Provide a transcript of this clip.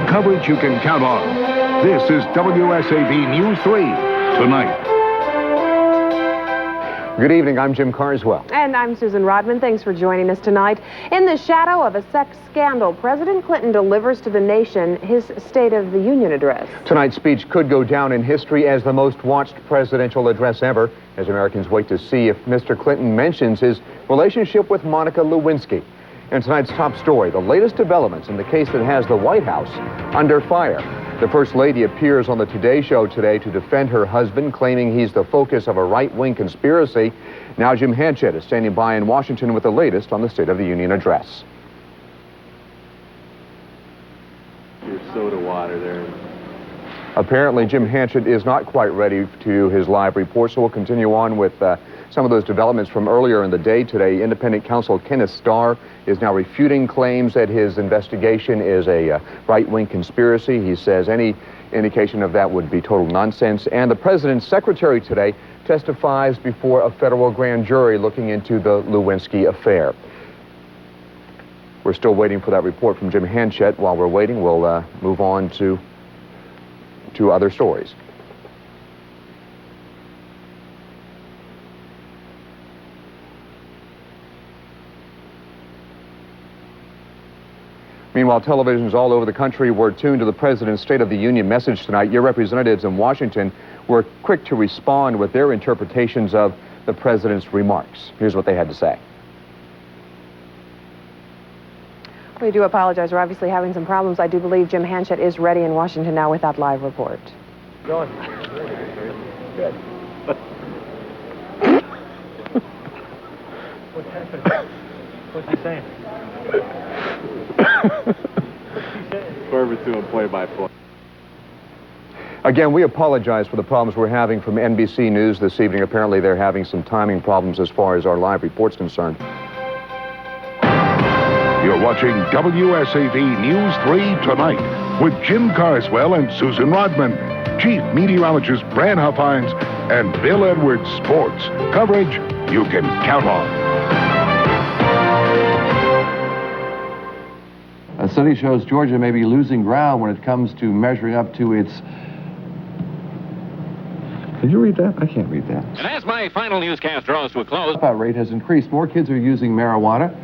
coverage you can count on. This is WSAV News 3 Tonight. Good evening, I'm Jim Carswell. And I'm Susan Rodman. Thanks for joining us tonight. In the shadow of a sex scandal, President Clinton delivers to the nation his State of the Union address. Tonight's speech could go down in history as the most watched presidential address ever, as Americans wait to see if Mr. Clinton mentions his relationship with Monica Lewinsky. In tonight's top story, the latest developments in the case that has the White House under fire. The First Lady appears on the Today Show today to defend her husband, claiming he's the focus of a right-wing conspiracy. Now Jim Hanchett is standing by in Washington with the latest on the State of the Union address. Your soda water there. Apparently, Jim Hanchett is not quite ready to do his live report, so we'll continue on with some of those developments from earlier in the day today. Independent counsel Kenneth Starr is now refuting claims that his investigation is a right-wing conspiracy. He says any indication of that would be total nonsense. And the president's secretary today testifies before a federal grand jury looking into the Lewinsky affair. We're still waiting for that report from Jim Hanchett. While we're waiting, we'll move on to other stories. Meanwhile, televisions all over the country were tuned to the President's State of the Union message tonight. Your representatives in Washington were quick to respond with their interpretations of the President's remarks. Here's what they had to say. We do apologize. We're obviously having some problems. I do believe Jim Hanchett is ready in Washington now with that live report. Going. Good. What's happening? What's he saying? Fervor to and play-by-play. Again, we apologize for the problems we're having from NBC News this evening. Apparently, they're having some timing problems as far as our live report's concerned. You're watching WSAV News 3 Tonight with Jim Carswell and Susan Rodman, Chief Meteorologist Bran Huffines, and Bill Edwards Sports. Coverage you can count on. A study shows Georgia may be losing ground when it comes to measuring up to its... Can you read that? I can't read that. And as my final newscast draws to a close... ...dropout rate has increased. More kids are using marijuana.